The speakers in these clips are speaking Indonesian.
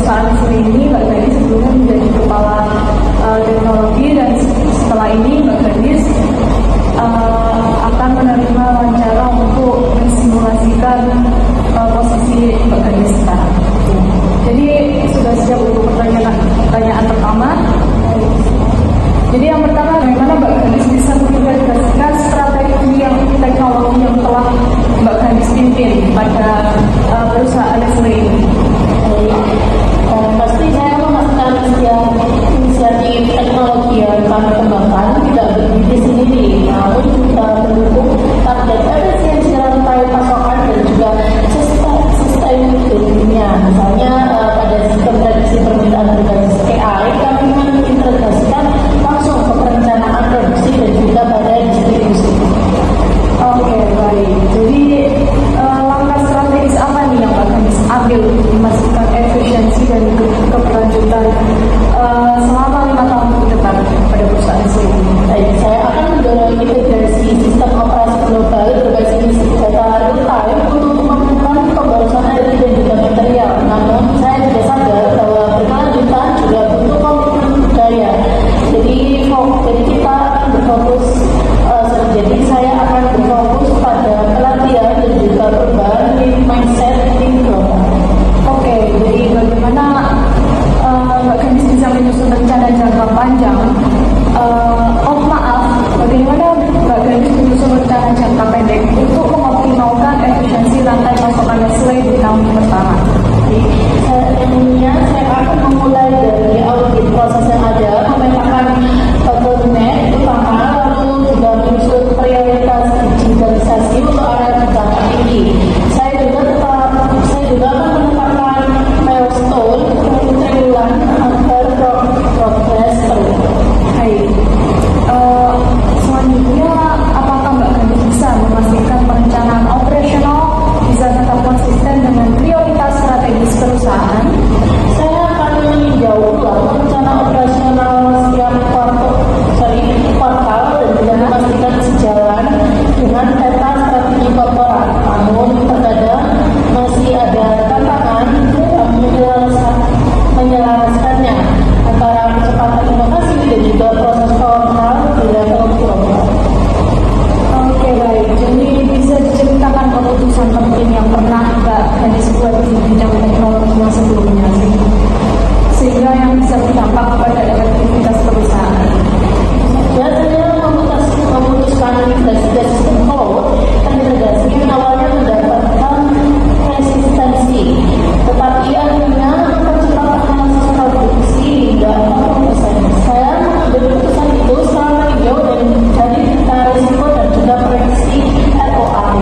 perusahaan ini Mbak Gadis sebelumnya menjadi kepala teknologi, dan setelah ini Mbak Gadis akan menerima wawancara untuk mensimulasikan posisi Mbak Gadis sekarang. Jadi sudah siap untuk pertanyaan pertama. Jadi yang pertama, bagaimana Mbak Gadis bisa mengintegrasikan strategi teknologi yang telah Mbak Gadis pimpin pada perusahaan Nestle ini? Pasti saya memastikan inisiatif teknologi yang kami kembangkan tidak berdiri sendiri, namun juga mendukung target efisiensi rantai pasokan dan juga sustainability-nya. Misalnya pada sistem prediksi permintaan berbasis AI, kami mengintegrasikan langsung ke perencanaan produksi dan juga pada distribusi. Oke, baik. Jadi langkah strategis apa nih yang akan diambil untuk memastikan efisiensi dan keberlanjutan selama 5 tahun ke depan pada perusahaan ini? Baik, saya akan mendorong integrasi sistem operasi global berbasis data real time untuk menekan pemborosan energi dan juga material. Namun saya juga sadar bahwa berkelanjutan juga butuh komitmen budaya. Jadi kita akan berfokus. Jadi saya akan berfokus pada pelatihan dan juga perubahan mindset tim global. Oke, jadi bagaimana Mbak Gadis bisa menyusun rencana jangka panjang? Bagaimana Mbak Gadis menyusun rencana jangka pendek untuk mengoptimalkan efisiensi rantai pasokan Nestle di tahun pertama? Saya akan memulai dari audit proses yang ada, memetakan bottleneck utama, lalu juga menyusun prioritas digitalisasi untuk area jangka tinggi. Saya juga akan menetapkan milestone triwulan agar progres terus. Baik. Selanjutnya, apakah Mbak Gadis bisa memastikan perencanaan operasional bisa tetap konsisten dengan prioritas strategis perusahaan? Saya akan meninjau ulang rencana operasional setiap kuartal dan juga memastikan sejalan dengan peta strategi korporat. Namun terkadang masih ada tantangan dalam menyelaraskannya antara kecepatan inovasi dan juga proses formal di level global. Oke, baik. Jadi bisa diceritakan keputusan penting yang pernah Mbak Gadis buat di bidang teknologi yang sebelumnya, sehingga yang bisa berdampak kepada efektivitas perusahaan. Biasanya memutuskan integrasi sistem cloud, integrasi yang awalnya mendapatkan resistensi, tetapi akhirnya mempercepat analisis produksi hingga 40%. Saya mengambil keputusan itu setelah meninjau dan mencari data risiko dan juga proyeksi ROI.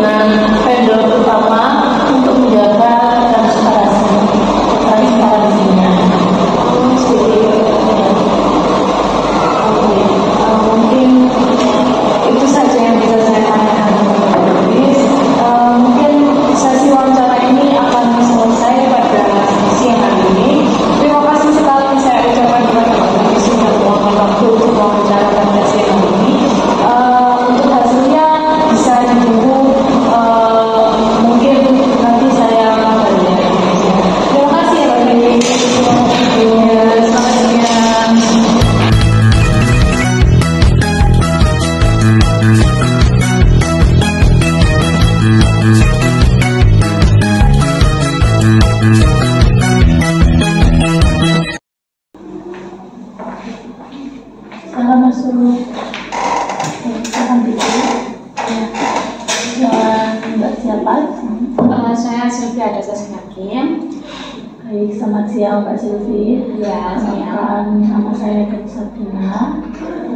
dengan vendor utama untuk menjaga transparansinya. Mungkin itu saja yang bisa saya tanyakan. Mungkin sesi wawancara ini akan selesai pada siang hari ini. Terima kasih sekali saya ucapkan kepada Bapak Yusuf sudah meluangkan waktu untuk wawancara pada siang hari ini. Untuk hasilnya bisa ditunggu, mungkin nanti saya kabarin. Terima kasih ya Pak Yusuf. Selamat siang. Salam masuk. Silakan dulu. Mbak siapa? Saya Sylvia Dasas Hakim. Baik, selamat siang Mbak Sylvie. Ya, Nama saya Kesatina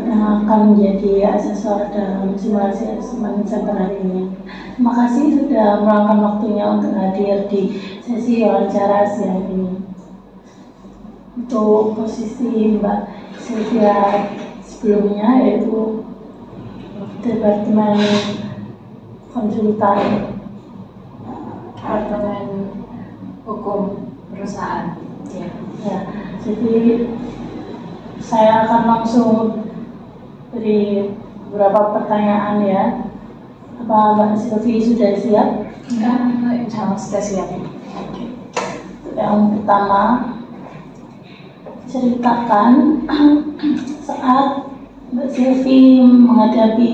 yang akan menjadi asesor dalam simulasi asesmen center hari ini. Terima kasih sudah meluangkan waktunya untuk hadir di sesi wawancara siang ini. Untuk posisi Mbak Sylvia sebelumnya yaitu Departemen Konsultan Departemen Hukum Perusahaan. Ya, jadi saya akan langsung beri beberapa pertanyaan ya. Apa Mbak Sylvie sudah siap? Insya Allah sudah siap. Yang pertama, ceritakan saat Mbak Sylvie menghadapi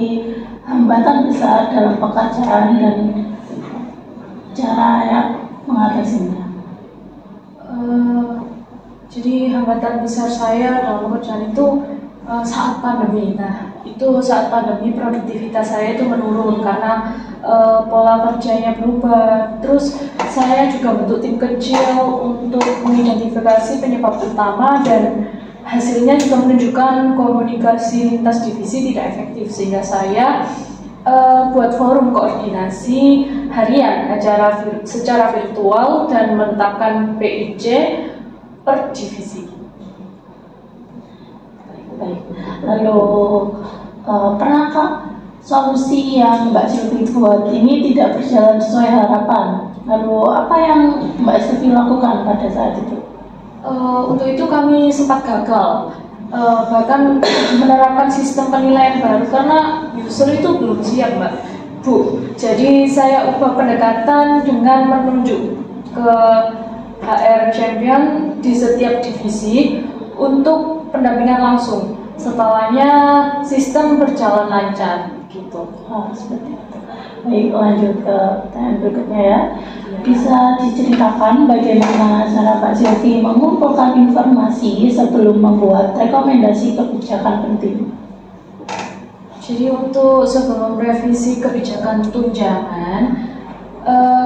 hambatan besar dalam pekerjaan dan cara mengatasinya. Jadi hambatan besar saya dalam pekerjaan itu saat pandemi. Nah, itu saat pandemi produktivitas saya itu menurun karena pola kerjanya berubah. Terus saya juga bentuk tim kecil untuk mengidentifikasi penyebab utama dan hasilnya juga menunjukkan komunikasi lintas divisi tidak efektif sehingga saya buat forum koordinasi harian secara virtual dan menetapkan PIJ per divisi. Baik. Lalu pernahkah solusi yang Mbak Sylvie buat ini tidak berjalan sesuai harapan? Lalu apa yang Mbak Sylvie lakukan pada saat itu? Untuk itu kami sempat gagal, bahkan menerapkan sistem penilaian baru karena user itu belum siap Mbak Bu. Jadi saya ubah pendekatan dengan menunjuk ke HR champion di setiap divisi untuk pendampingan langsung. Setelahnya sistem berjalan lancar gitu. Seperti itu. Baik, lanjut ke pertanyaan berikutnya ya. Bisa diceritakan bagaimana cara Pak Sylvie mengumpulkan informasi sebelum membuat rekomendasi kebijakan penting? Jadi untuk sebelum revisi kebijakan tunjangan,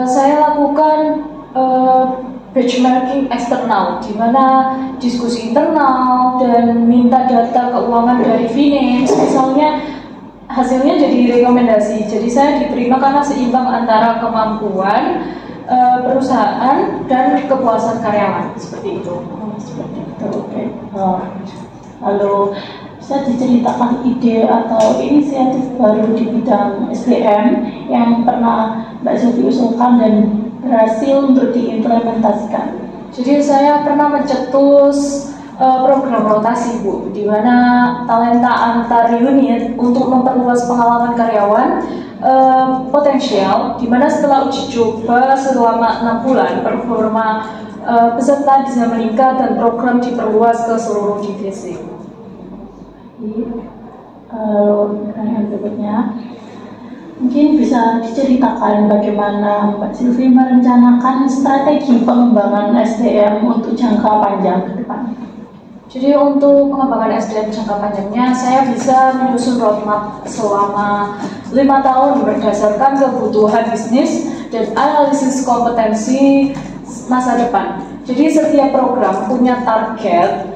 saya lakukan benchmarking eksternal, di mana diskusi internal dan minta data keuangan dari finance, misalnya hasilnya jadi rekomendasi. Jadi saya diterima karena seimbang antara kemampuan perusahaan dan kepuasan karyawan, seperti itu. Seperti itu, oke. Lalu bisa diceritakan ide atau inisiatif baru di bidang SDM yang pernah Mbak Sylvie usulkan dan berhasil untuk diimplementasikan? Jadi saya pernah mencetus program rotasi Bu, di mana talenta antar unit untuk memperluas pengalaman karyawan potensial, di mana setelah uji coba selama 6 bulan performa peserta bisa meningkat dan program diperluas ke seluruh divisi. Pertanyaan berikutnya, mungkin bisa diceritakan bagaimana Mbak Sylvie merencanakan strategi pengembangan SDM untuk jangka panjang ke depan? Jadi untuk pengembangan SDM jangka panjangnya, saya bisa menyusun roadmap selama 5 tahun berdasarkan kebutuhan bisnis dan analisis kompetensi masa depan. Jadi setiap program punya target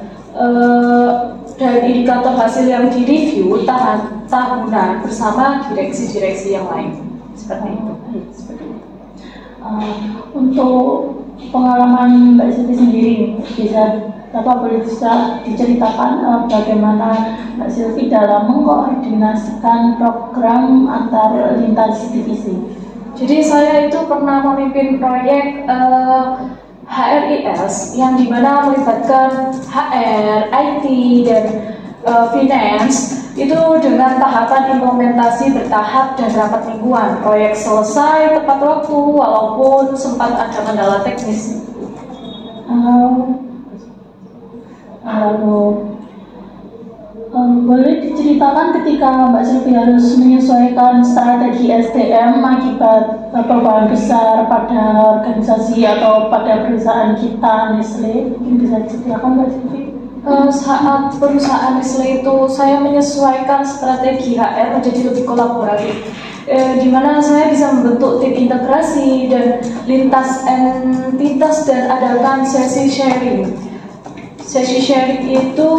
dan indikator hasil yang direview tahunan bersama direksi-direksi yang lain. Seperti itu. Baik, seperti itu. Untuk pengalaman Mbak Sylvie sendiri, boleh bisa diceritakan bagaimana Mbak Sylvie dalam mengkoordinasikan program antar lintas divisi? Jadi saya itu pernah memimpin proyek HRIS yang dimana melibatkan HR, IT, dan finance itu dengan tahapan implementasi bertahap dan rapat mingguan. Proyek selesai tepat waktu walaupun sempat ada kendala teknis. Boleh diceritakan ketika Mbak Sylvie harus menyesuaikan strategi SDM akibat perubahan besar pada organisasi atau pada perusahaan kita, Nestle? Mungkin bisa diceritakan Mbak Sylvie? Saat perusahaan Nestle itu saya menyesuaikan strategi HR menjadi lebih kolaboratif, di mana saya bisa membentuk tim integrasi dan lintas entitas dan adakan sesi sharing. Sesi sharing itu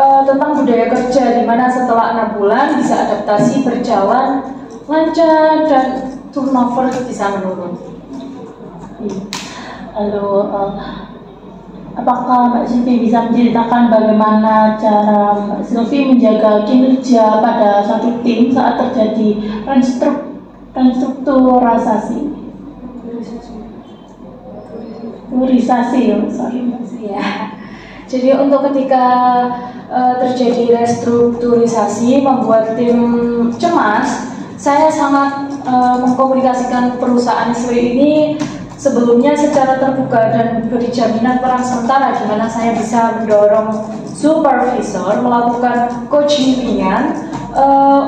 tentang budaya kerja, di mana setelah 6 bulan bisa adaptasi berjalan lancar dan turnover bisa menurun. Lalu apakah Mbak Sylvie bisa menceritakan bagaimana cara Mbak Sylvie menjaga kinerja pada suatu tim saat terjadi restrukturisasi? Ya. Jadi untuk ketika terjadi restrukturisasi membuat tim cemas, saya sangat mengkomunikasikan perusahaan Nestle ini sebelumnya secara terbuka dan beri jaminan perang sementara, di mana saya bisa mendorong supervisor melakukan coaching ringan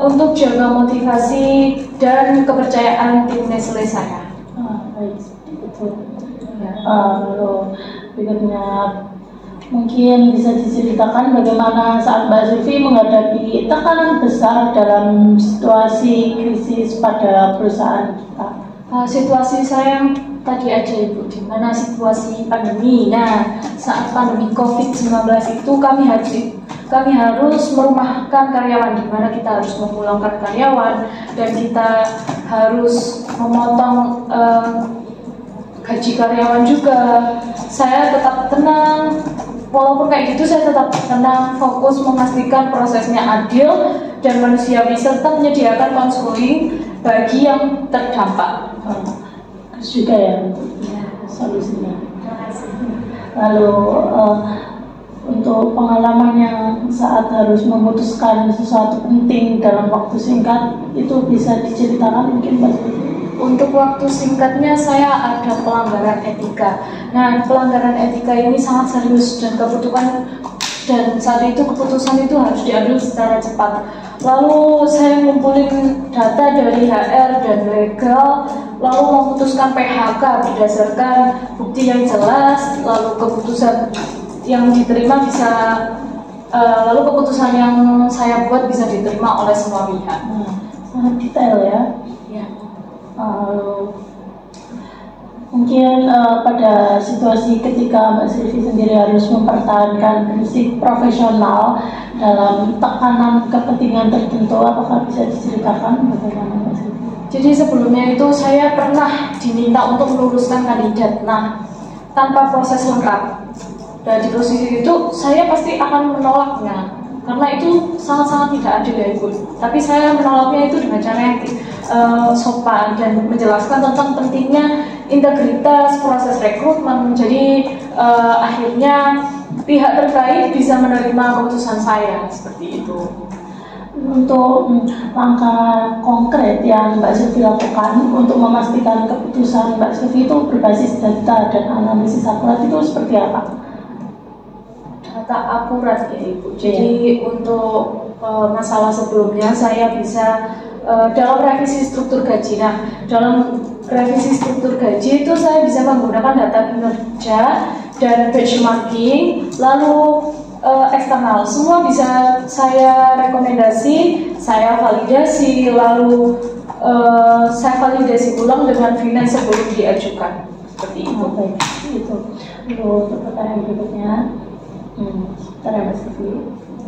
untuk jaga motivasi dan kepercayaan tim Nestle saya. Baik, betul. Lalu berikutnya mungkin bisa diceritakan bagaimana saat Mbak Sylvie menghadapi tekanan besar dalam situasi krisis pada perusahaan kita. Situasi saya yang tadi aja Ibu, di mana situasi pandemi. Nah, saat pandemi COVID-19 itu kami harus merumahkan karyawan, di mana kita harus memulangkan karyawan dan kita harus memotong gaji karyawan juga. Saya tetap tenang, walaupun kayak gitu saya tetap tenang, fokus memastikan prosesnya adil dan manusiawi serta menyediakan konseling bagi yang terdampak. Terus juga ya solusinya. Lalu untuk pengalaman yang saat harus memutuskan sesuatu penting dalam waktu singkat, itu bisa diceritakan mungkin Mbak Sylvie? Untuk waktu singkatnya saya ada pelanggaran etika. Nah, pelanggaran etika ini sangat serius dan saat itu keputusan itu harus diambil secara cepat. Lalu saya ngumpulin data dari HR dan legal, lalu memutuskan PHK berdasarkan bukti yang jelas, lalu keputusan yang diterima lalu keputusan yang saya buat bisa diterima oleh semua pihak. Sangat detail ya. Mungkin pada situasi ketika Mbak Sylvie sendiri harus mempertahankan prinsip profesional dalam tekanan kepentingan tertentu, apakah bisa diceritakan bagaimana Mbak Sylvie? Jadi sebelumnya itu saya pernah diminta untuk meluruskan kandidat, tanpa proses lengkap. Dan di posisi itu saya pasti akan menolaknya, karena itu sangat-sangat tidak adil ya Ibu. Tapi saya menolaknya itu dengan cara yang sopan dan menjelaskan tentang pentingnya integritas proses rekrutmen. Jadi akhirnya pihak terkait bisa menerima keputusan saya seperti itu. Untuk langkah konkret yang Mbak Sylvie lakukan untuk memastikan keputusan Mbak Sylvie itu berbasis data dan analisis akurat itu seperti apa? Data akurat ya Ibu. Jadi untuk masalah sebelumnya saya bisa dalam revisi struktur gaji. Dalam revisi struktur gaji itu saya bisa menggunakan data kinerja dan benchmarking, lalu eksternal. Semua bisa saya rekomendasi, saya validasi, lalu saya validasi ulang dengan finance sebelum diajukan. Seperti itu. Itu. Untuk pertanyaan berikutnya, sebentar ya Mas Sylvie.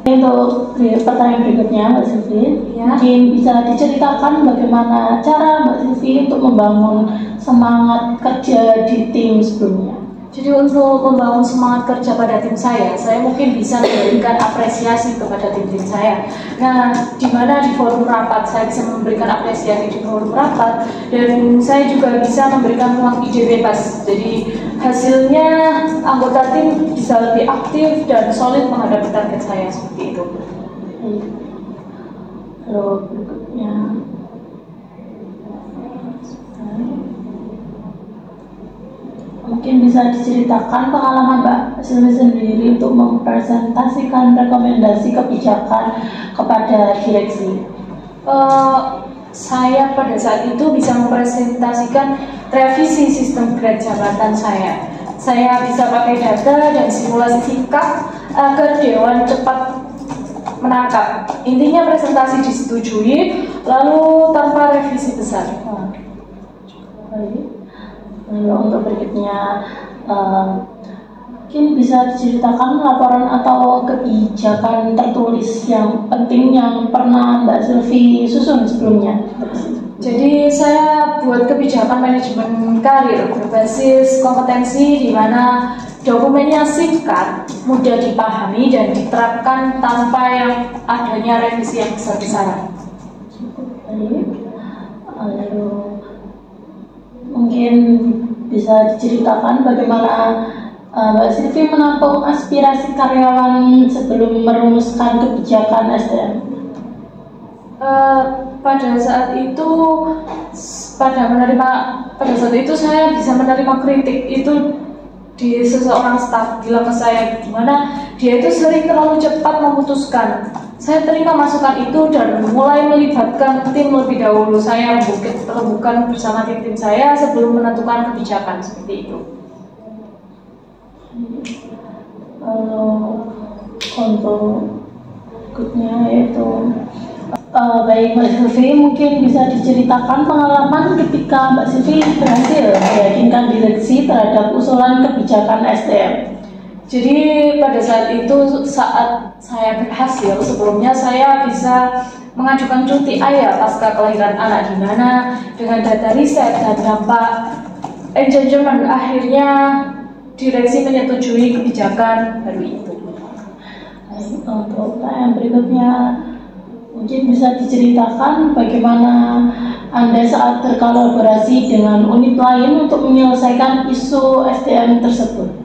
Untuk pertanyaan berikutnya, Mbak Silvi, Ya. mungkin bisa diceritakan bagaimana cara Mbak Silvi untuk membangun semangat kerja di tim sebelumnya? Jadi untuk membangun semangat kerja pada tim saya mungkin bisa memberikan apresiasi kepada tim saya. Nah, di mana di forum rapat saya bisa memberikan apresiasi di forum rapat, dan saya juga bisa memberikan ruang ide bebas. Jadi hasilnya anggota tim bisa lebih aktif dan solid menghadapi target saya seperti itu. Lalu berikutnya, mungkin bisa diceritakan pengalaman Mbak Silvi sendiri untuk mempresentasikan rekomendasi kebijakan kepada direksi. Saya pada saat itu bisa mempresentasikan revisi sistem grade jabatan saya. Saya bisa pakai data dan simulasi singkat agar dewan cepat menangkap. Intinya presentasi disetujui, lalu tanpa revisi besar. Lalu untuk berikutnya, mungkin bisa diceritakan laporan atau kebijakan tertulis yang penting yang pernah Mbak Silvi susun sebelumnya. Jadi saya buat kebijakan manajemen karir berbasis kompetensi, di mana dokumennya singkat, mudah dipahami dan diterapkan tanpa yang adanya revisi yang besar-besaran. Lalu mungkin bisa diceritakan bagaimana Mbak Silvi menampung aspirasi karyawan sebelum merumuskan kebijakan SDM. Pada saat itu saya bisa menerima kritik itu di seseorang staf bilang ke saya, gimana dia itu sering terlalu cepat memutuskan. Saya terima masukan itu dan mulai melibatkan tim lebih dahulu. Saya rembukan bersama tim saya sebelum menentukan kebijakan seperti itu. Untuk berikutnya yaitu baik Mbak Silvi, mungkin bisa diceritakan pengalaman ketika Mbak Silvi berhasil meyakinkan direksi terhadap usulan kebijakan SDM. Jadi pada saat itu, saat saya berhasil, sebelumnya saya bisa mengajukan cuti ayah pasca kelahiran anak, di mana dengan data riset dan dampak engagement akhirnya direksi menyetujui kebijakan baru itu. Untuk pertanyaan berikutnya, mungkin bisa diceritakan bagaimana Anda saat berkolaborasi dengan unit lain untuk menyelesaikan isu SDM tersebut.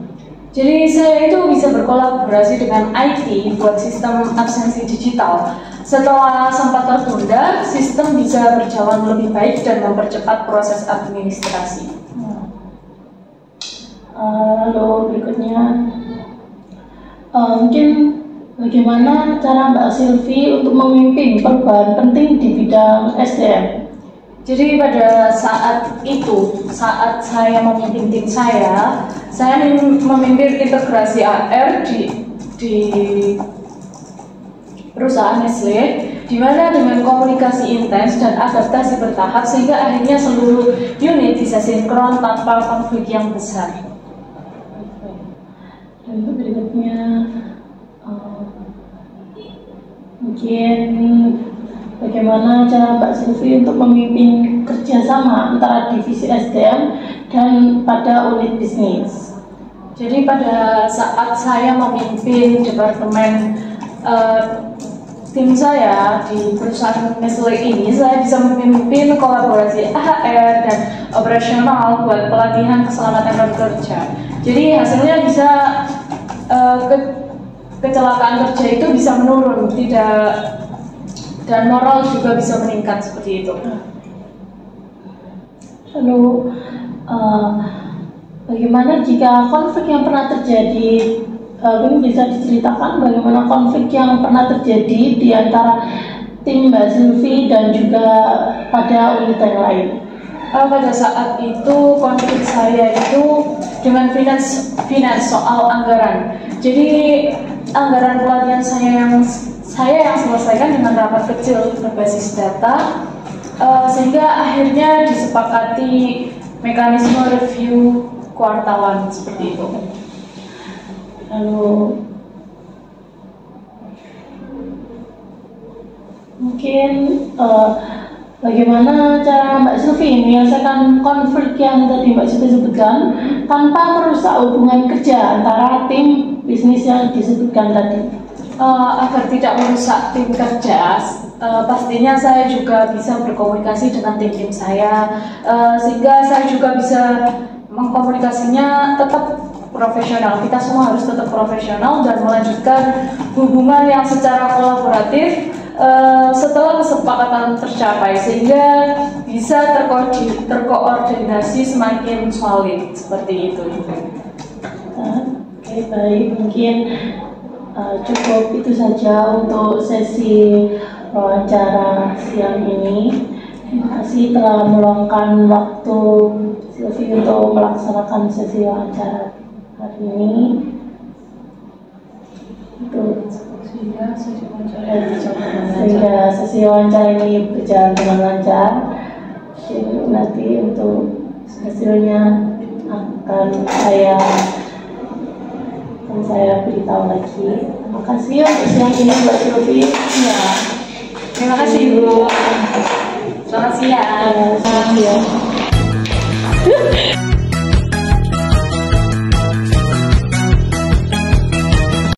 Jadi saya itu bisa berkolaborasi dengan IT buat sistem absensi digital. Setelah sempat tertunda, sistem bisa berjalan lebih baik dan mempercepat proses administrasi. Lalu berikutnya, mungkin bagaimana cara Mbak Silvi untuk memimpin perubahan penting di bidang SDM? Jadi pada saat itu, saat saya memimpin tim saya memimpin integrasi AR di perusahaan Nestle, di mana dengan komunikasi intens dan adaptasi bertahap sehingga akhirnya seluruh unit bisa sinkron tanpa konflik yang besar. Dan berikutnya, mungkin bagaimana cara Mbak Silvi untuk memimpin kerjasama antara divisi SDM dan pada unit bisnis? Jadi pada saat saya memimpin departemen tim saya di perusahaan Nestle ini, saya bisa memimpin kolaborasi HR dan operasional buat pelatihan keselamatan bekerja. Jadi hasilnya bisa kecelakaan kerja itu bisa menurun, dan moral juga bisa meningkat seperti itu. Lalu bagaimana jika konflik yang pernah terjadi, bisa diceritakan bagaimana konflik yang pernah terjadi di antara tim Mbak Silvi dan juga pada unit yang lain? Pada saat itu konflik saya itu dengan finance soal anggaran. Jadi anggaran pelatihan saya yang selesaikan dengan rapat kecil berbasis data, sehingga akhirnya disepakati mekanisme review kuartalan seperti itu. Lalu Mungkin bagaimana cara Mbak Sylvie menyelesaikan konflik yang tadi Mbak Sylvie sebutkan tanpa merusak hubungan kerja antara tim bisnis yang disebutkan tadi? Agar tidak merusak tim kerja, pastinya saya juga bisa berkomunikasi dengan tim saya, sehingga saya juga bisa mengkomunikasinya tetap profesional. Kita semua harus tetap profesional dan melanjutkan hubungan yang secara kolaboratif setelah kesepakatan tercapai, sehingga bisa terkoordinasi semakin solid seperti itu. Oke, baik, mungkin cukup itu saja untuk sesi wawancara siang ini. Terima kasih telah meluangkan waktu Sylvie untuk melaksanakan sesi wawancara hari ini. Sehingga sesi wawancara ini berjalan dengan lancar. Jadi nanti untuk hasilnya akan saya beritahu lagi. Terima kasih untuk siang ini Mbak Sylvie. Ya, terima kasih Bu. Selamat siang. Selamat siang.